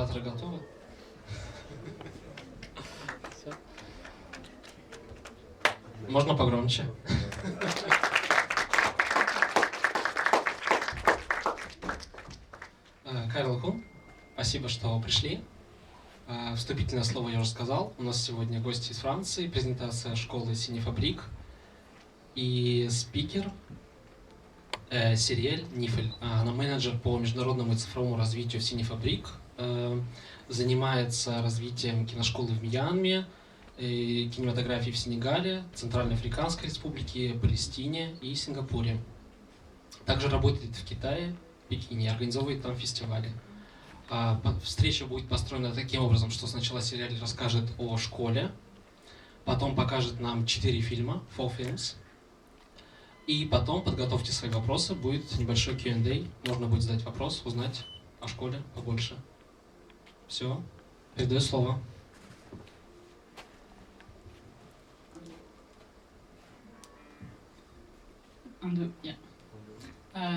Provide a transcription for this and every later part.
Операторы готовы? Все. Можно погромче? Карл Кун, спасибо, что пришли. Вступительное слово я уже сказал. У нас сегодня гости из Франции, презентация школы CinéFabrique и спикер Сириэль Нифль. Она менеджер по международному и цифровому развитию в CinéFabrique, занимается развитием киношколы в Мьянме, кинематографии в Сенегале, Центральноафриканской Республике, Палестине и Сингапуре. Также работает в Китае, Пекине, организовывает там фестивали. Встреча будет построена таким образом, что сначала Сириэль расскажет о школе, потом покажет нам 4 фильма, 4 films, и потом подготовьте свои вопросы, будет небольшой Q&A, можно будет задать вопрос, узнать о школе побольше. Все, передаю слово.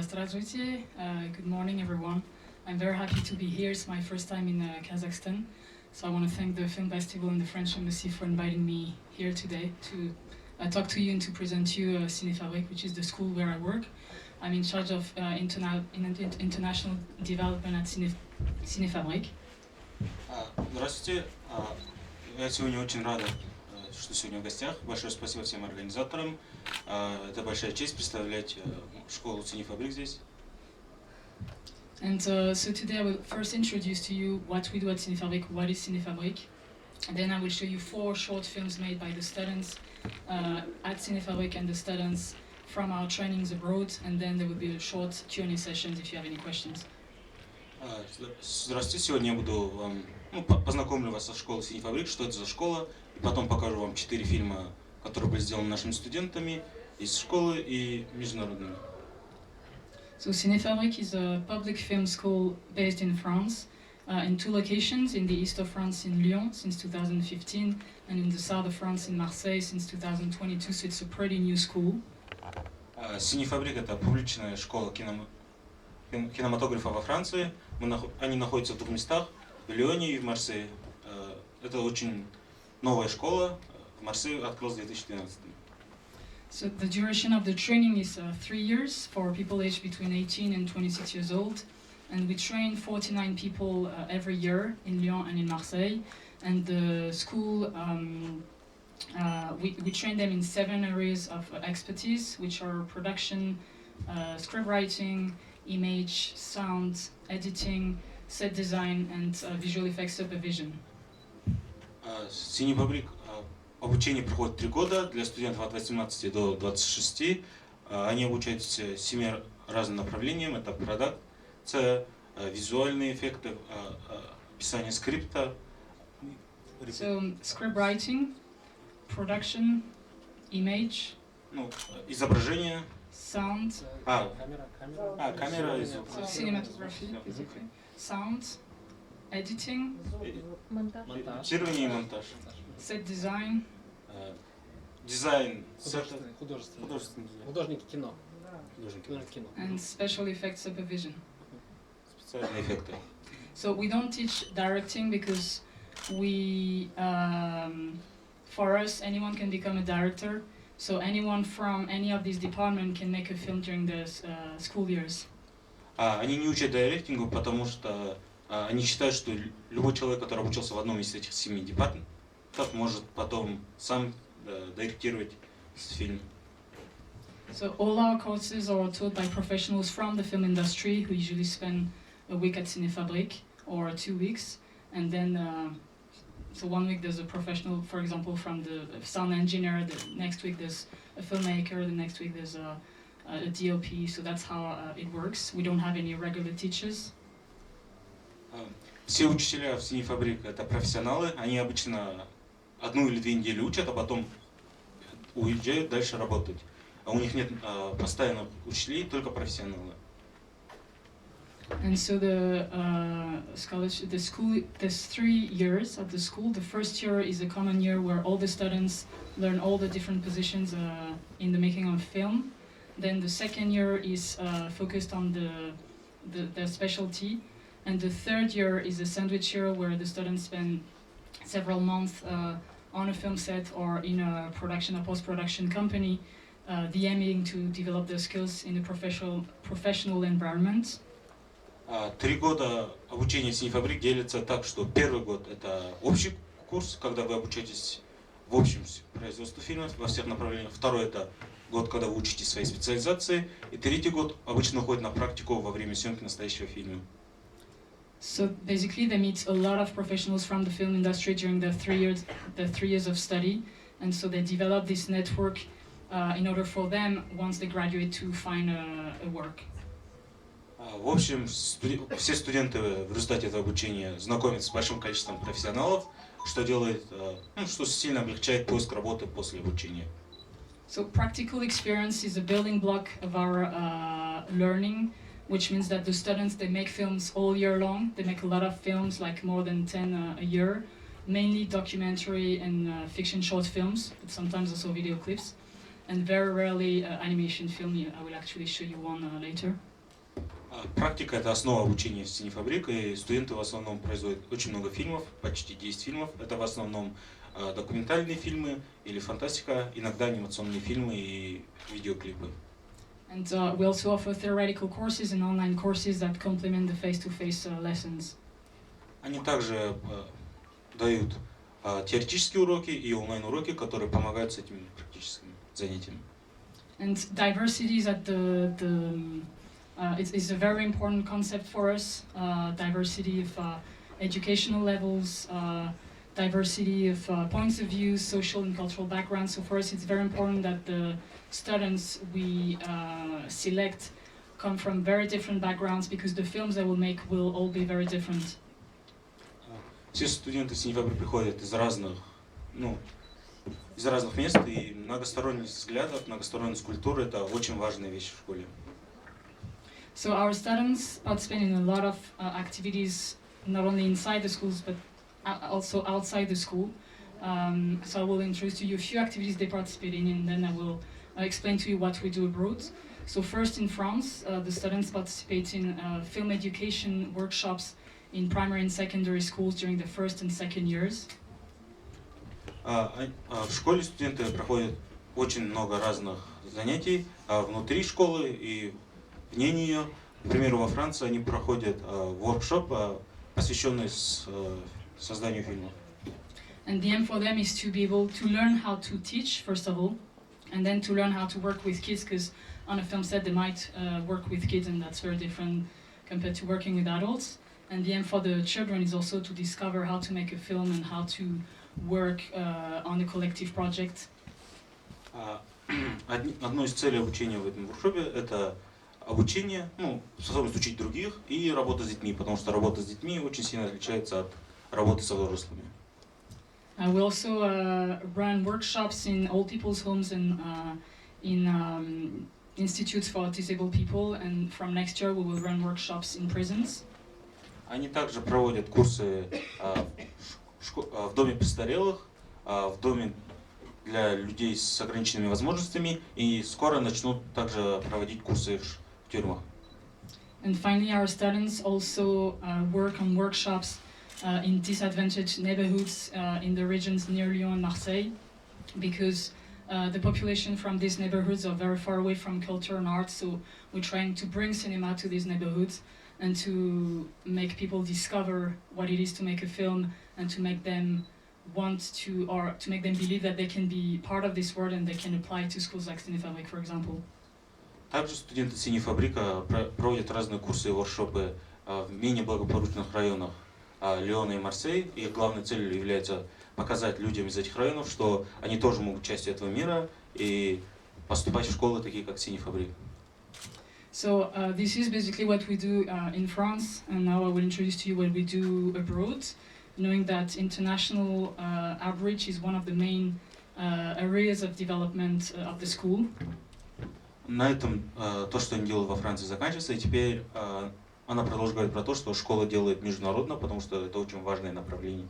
Здравствуйте, good morning everyone. I'm very happy to be here. It's my first time in Kazakhstan. So I want to thank the Film Festival and the French Embassy for inviting me here today to talk to you and to present you CinéFabrique, which is the school where I work. I'm in charge of international development at CinéFabrique. Здравствуйте. Я сегодня очень рада, что сегодня в гостях. Большое спасибо всем организаторам. Это большая честь представлять школу CinéFabrique здесь. And so today I will first introduce to you what we do at CinéFabrique, what is CinéFabrique. And then I will show you 4 short films made by the students at CinéFabrique and the students from our trainings abroad. And then there will be a short Q&A sessions if you have any questions. Здравствуйте, сегодня я буду вам, познакомлю вас со школой CinéFabrique, что это за школа, и потом покажу вам 4 фильма, которые были сделаны нашими студентами из школы и международными. So CinéFabrique is a public film school based in France, in 2 locations, in the east of France in Lyon since 2015, and in the south of France in Marseille since 2022, so it's a pretty new school. CinéFabrique — это публичная школа кинематографа во Франции. Они находятся в 2 местах, в Лионе и в Марсее. Это очень новая школа, в Марсее открылась в 2012. So the duration of the training is 3 years for people aged between 18 and 26 years old, and we train 49 people every year in Lyon and in Marseille. And the school, we train them in 7 areas of expertise, which are production, script writing, image, sound, editing, set design, and visual effects supervision. CinéFabrique обучение проходит 3 года для студентов от 18 до 26. Они обучаются 7 разным направлениям. Это продакция, визуальные эффекты, писание скрипта. So, script writing, production, image, изображение, sound, камера и звук. so cinematography, basically, sound, editing, монтирование и монтаж. set design, дизайн, художники кино. and special effects supervision. Специальные эффекты. So we don't teach directing because for us, anyone can become a director. So anyone from any of these departments can make a film during the school years. Они не учат директингу, потому что они считают, что любой человек, который обучился в одном из этих 7 департаментов, может потом сам директировать фильм. So all our courses are taught by professionals from the film industry who usually spend a week at CinéFabrique or 2 weeks, and then so 1 week there's a professional, for example, from the sound engineer. The next week there's a filmmaker. The next week there's a DOP. So that's how it works. We don't have any regular teachers. Все учителя в CinéFabrique — это профессионалы. Они обычно 1 или 2 недели учат, а потом уезжают дальше работать. А у них нет постоянных учителей, только профессионалы. And so the scholarship, the school, there's 3 years of the school. The first year is a common year where all the students learn all the different positions in the making of film. Then the second year is focused on the specialty. And the third year is a sandwich year where the students spend several months on a film set or in a production or post-production company, the aiming to develop their skills in a professional environment. 3 года обучения в CinéFabrique делится так, что первый год это общий курс, когда вы обучаетесь в общем производству фильмов во всех направлениях. Второй это год, когда вы учитесь своей специализации. И третий год обычно уходит на практику во время съемки настоящего фильма. So basically, they meet a lot of professionals from the film industry during the 3 years of study, and so they develop this network in order for them, once they graduate, to find a work. В общем, все студенты в результате этого обучения знакомятся с большим количеством профессионалов, что делает, что сильно облегчает поиск работы после обучения. So practical experience is a building block of our learning, which means that the students, they make films all year long. They make a lot of films, like more than 10 a year, mainly documentary and fiction short films, but sometimes also video clips, and very rarely animation film. I will actually show you one later. Практика – это основа обучения в CinéFabrique, и студенты в основном производят очень много фильмов, почти 10 фильмов. Это в основном документальные фильмы или фантастика, иногда анимационные фильмы и видеоклипы. And we also offer theoretical courses and online courses that complement the face-to-face lessons. Они также дают теоретические уроки и онлайн-уроки, которые помогают с этими практическими занятиями. And diversity is at it's a very important concept for us. Diversity of educational levels, diversity of points of view, social and cultural backgrounds. So for us, it's very important that the students we select come from very different backgrounds, because the films they will make will all be very different. Все студенты CinéFabrique приходят из разных мест, и многосторонность взглядов, многосторонность культуры – это очень важная вещь в школе. So our students participate in a lot of activities, not only inside the schools, but also outside the school. So I will introduce to you a few activities they participate in, and then I will explain to you what we do abroad. So first, in France, the students participate in film education workshops in primary and secondary schools during the first and second years. В школе студенты проходят очень много разных занятий внутри школы и вне нее. К примеру, во Франции они проходят воркшоп, посвященный созданию фильмов. And the aim for them is to be able to learn how to teach, first of all, and then to learn how to work with kids, because on a film set they might work with kids, and that's very different compared to working with adults. And the aim for the children is also to discover how to make a film and how to work on a collective project. Одной из целей обучения в этом воркшопе – это обучение, способность учить других и работа с детьми, потому что работа с детьми очень сильно отличается от работы со взрослыми. We also run workshops in old people's homes and in institutes for disabled people, and from next year we will run workshops in prisons. Они также проводят курсы в доме престарелых, в доме для людей с ограниченными возможностями, и скоро начнут также проводить курсы в тюрьмах. And finally, our students also work on workshops in disadvantaged neighborhoods in the regions near Lyon and Marseille, because the population from these neighborhoods are very far away from culture and art, so we're trying to bring cinema to these neighborhoods and to make people discover what it is to make a film, and to make them to make them believe that they can be part of this world and they can apply to schools like CinéFabrique, for example. Также студенты CinéFabrique проводят разные курсы и воркшопы в менее благополучных районах Лиона и Марсель. Их главной целью является показать людям из этих районов, что они тоже могут частью этого мира и поступать в школы такие, как CinéFabrique. So this is basically what we do in France, and now I will introduce to you what we do abroad, knowing that international outreach is one of the main areas of development of the school. На этом то, что они делают во Франции, заканчивается, и теперь она продолжит говорить про то, что школа делает международно, потому что это очень важное направление.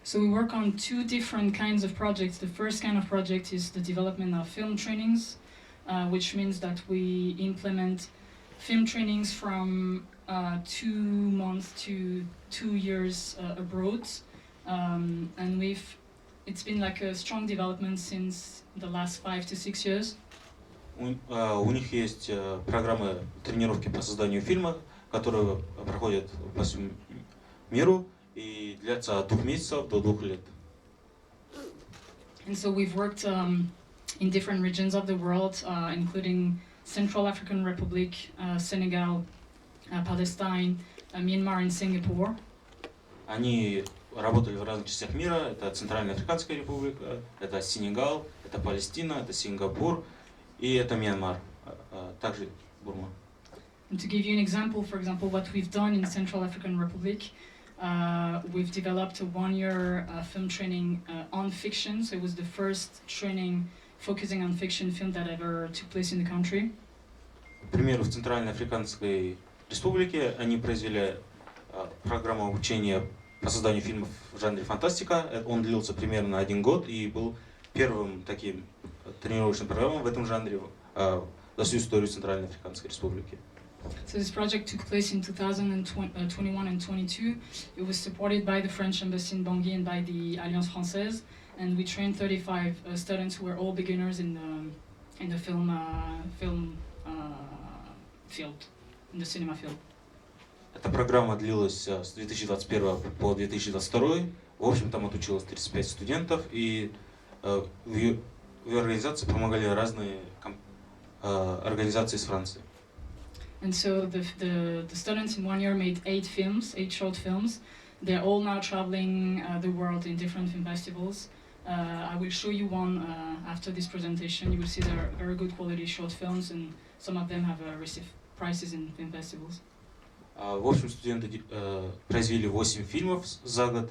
So we work on two different kinds of projects. The first kind of project is the development of film trainings, which means that we implement film trainings from 2 months to 2 years abroad, and it's been like a strong development since the last 5 to 6 years. У них есть программы тренировки по созданию фильма, которые проходят по всему миру и длятся от 2 месяцев до 2 лет. And so we've worked in different regions of the world, including Central African Republic, Senegal, Palestine, Myanmar and Singapore. Они работали в разных частях мира. Это Центральная Африканская Республика, это Сенегал, это Палестина, это Сингапур и это Мьянмар, также Бурма. And to give you an example, for example, what we've done in Central African Republic, we've developed a 1-year film training on fiction. So it was the first training focusing on fiction film that ever took place in the country. К примеру, в Центральной Африканской Республике они произвели программу обучения по созданию фильмов в жанре фантастика. Он длился примерно 1 год и был первым таким тренировочным программом в этом жанре за всю историю Центральной Африканской Республики. So this project took place in 2021 and 22. It was supported by the French embassy in Bangui and by the Alliance Française, and we trained 35 students who were all beginners in the film field, in the cinema field. Эта программа длилась с 2021 по 2022. В общем, там отучилось 35 студентов, и в ее организации помогали разные организации из Франции. And so the students in 1 year made 8 short films. They're all now traveling the world in different film festivals. I will show you one after this presentation. You will see they're very good quality short films, and some of them have received prizes in film festivals. В общем, студенты произвели 8 фильмов за год.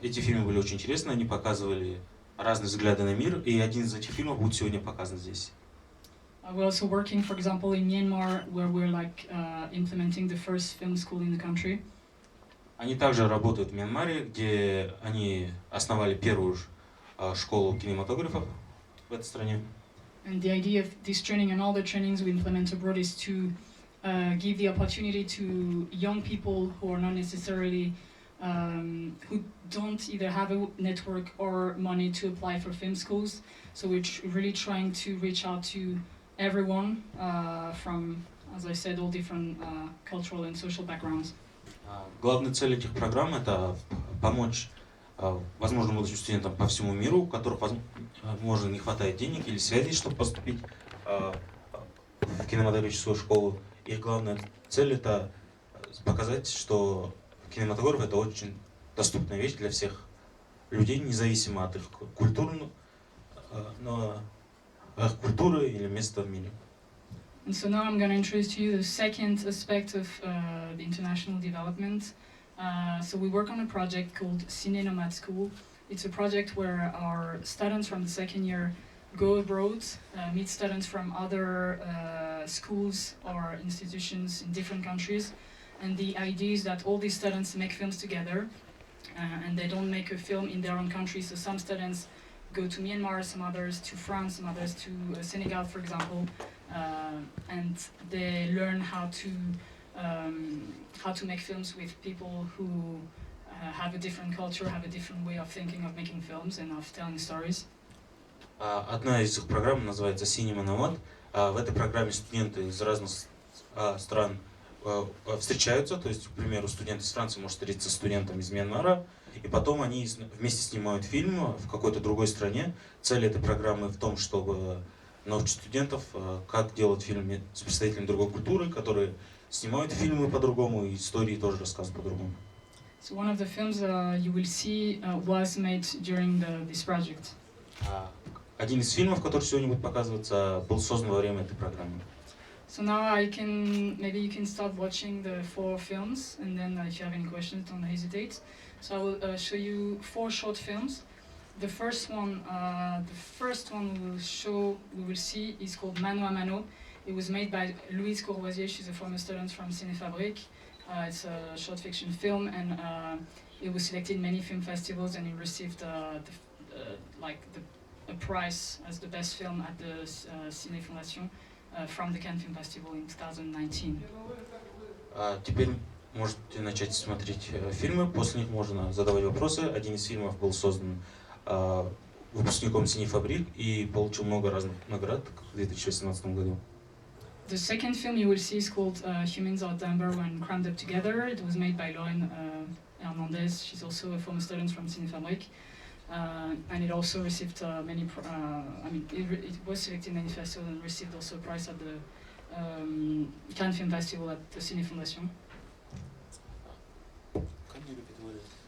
Эти фильмы были очень интересны, они показывали разные взгляды на мир, и один из этих фильмов будет сегодня показан здесь. We're also working, for example, in Myanmar, where we're implementing the first film school in the country. Они также работают в Мьянмаре, где они основали первую школу кинематографов в этой стране. And the idea of this training and all the trainings we implement abroad is to give the opportunity to young people who are not necessarily who don't either have a network or money to apply for film schools. So we're really trying to reach out to everyone from, as I said, all different cultural and social backgrounds. Главная цель этих программ – это помочь возможным будущим студентам по всему миру, у которых, возможно, не хватает денег или связей, чтобы поступить в кинематографическую школу. Их главная цель – это показать, что кинематограф – это очень доступная вещь для всех людей, независимо от их культуры или места в мире. And so now I'm going to introduce to you the second aspect of the international development. So we work on a project called Ciné School. It's a project where our students from the 2nd year go abroad, meet students from other schools or institutions in different countries. And the idea is that all these students make films together, and they don't make a film in their own country. So some students go to Myanmar, some others to France, some others to Senegal, for example, and they learn how to make films with people who have a different culture, have a different way of thinking of making films and of telling stories. Одна из их программ называется Cinéma. В этой программе студенты из разных стран встречаются, то есть, к примеру, студент из Франции может встретиться с студентом из Мьянмара, и потом они вместе снимают фильм в какой-то другой стране. Цель этой программы в том, чтобы научить студентов, как делать фильм с представителями другой культуры, которые снимают фильмы по-другому и истории тоже рассказывают по-другому. So one of the films you will see was made during this project. Один из фильмов, который сегодня будет показываться, был создан во время этой программы. So now maybe you can start watching the 4 films, and then if you have any questions, don't hesitate. So I will show you 4 short films. The first one we will see is called Mano a Mano. It was made by Louise Courvoisier. She's a former student from CinéFabrique. It's a short fiction film, and it was selected in many film festivals, and it received a prize as the best film at the Ciné Fondation from the Cannes Film Festival in 2019. Теперь можете начать смотреть фильмы, после них можно задавать вопросы. Один из фильмов был создан выпускником CinéFabrique и получил много разных наград в 2018 году. The second film you will see is called Humans Are Dumber When Crammed Up Together. It was made by Lauren Hernandez. She's also a former student from CinéFabrique. And it also received it was selected in many festivals and received also a prize at the Cannes Film Festival at the Ciné Fondation.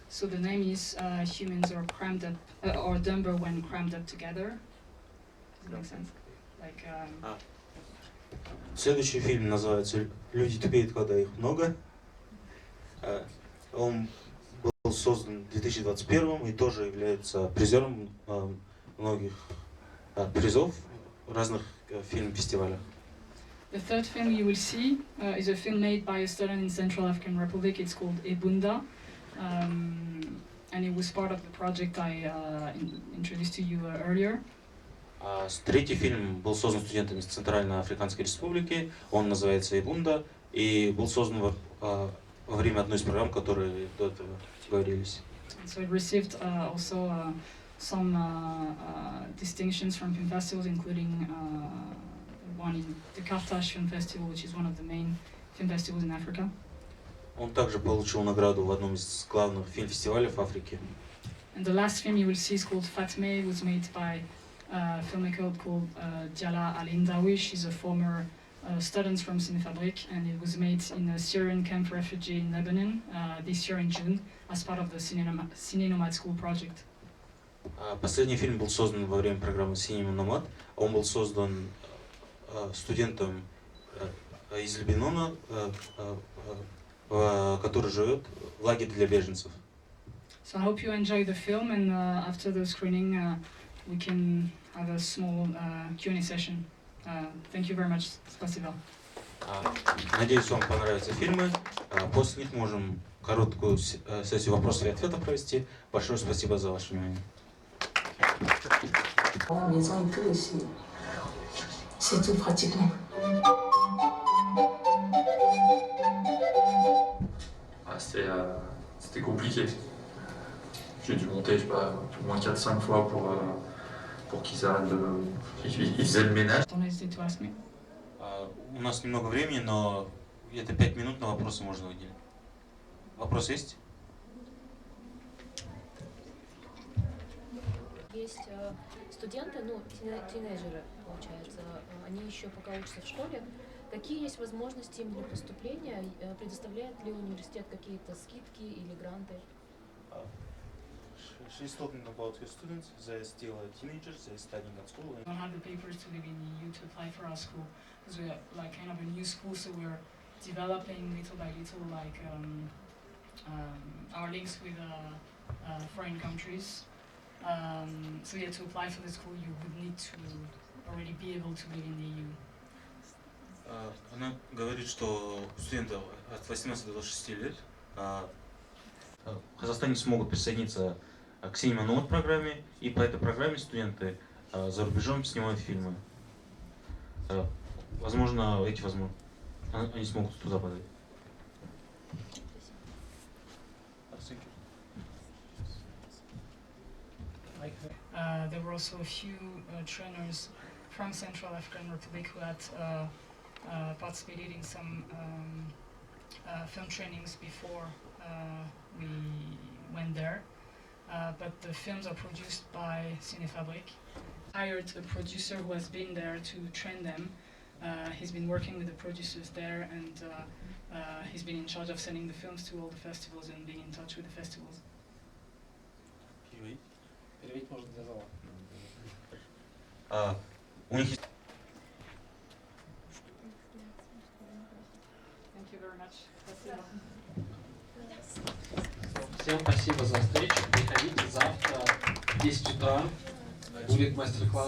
So the name is Humans Are Crammed Up or Dumber When Crammed Up Together. Does that make sense? Like. Следующий фильм называется «Люди тупеют, когда их много». Он был создан в 2021 и тоже является призером многих призов в разных фильм-фестивалях. The third film you will see is a film made by a student in Central African Republic. It's called Ebunda, and it was part of the project I introduced to you earlier. Третий фильм был создан студентами из Центральной Африканской Республики. Он называется «Единственная» и был создан во время одной из программ, которые до этого говорились. So it received also some distinctions from film festivals, including one in the Carthage Film Festival, which is one of the main film festivals in Africa. Он также получил награду в одном из главных фильм-фестивалей в Африке. And the last film you will see is called Fatme. It was made by a filmmaker called Diala Al-Indawi. She's a former student from CinéFabrique, and it was made in a Syrian camp refugee in Lebanon this year in June as part of the Ciné Nomad School project. Последний фильм был создан во время программы Ciné Nomad. Он был создан студентом из Лебанона, который живет в лагере для беженцев. So I hope you enjoy the film, and after the screening, we can have a small Q&A session. Thank you very much. Спасибо. Надеюсь, вам понравятся фильмы. После них можем короткую сессию вопросов и ответов провести. Большое спасибо за ваше внимание. C'est tout pratiquement. C'était compliqué. J'ai dû monter, je sais pas, au moins 4-5 fois pour qu'ils arrêtent de... Ils faisaient le ménage. У нас немного времени, но где-то 5 минут на вопросы можно выделить. Вопрос есть? Есть студенты, ну, тинейджеры, получается, они еще пока учатся в школе. Какие есть возможности им для поступления? Предоставляет ли университет какие-то скидки или гранты? She's talking about her students. They're still teenagers. They're studying at school. We don't have the papers to live in the EU to apply for our school because we're like kind of a new school, so we're developing little by little like our links with foreign countries. So yeah, to apply for the school, you would need to already be able to live in the EU. Она говорит, что студентов от 18 до 26 лет в Казахстане смогут присоединиться к Cinema Nomad программе, и по этой программе студенты за рубежом снимают фильмы. Возможно, они смогут туда подать. There were also a few trainers from Central African Republic who had participated in some film trainings before we went there. But the films are produced by CinéFabrique. Hired a producer who has been there to train them. He's been working with the producers there, and he's been in charge of sending the films to all the festivals and being in touch with the festivals. Переводить можно для зала. У них есть... Thank you very much. Спасибо. Всем спасибо за встречу. Приходите завтра в 10 утра. Будет мастер-класс.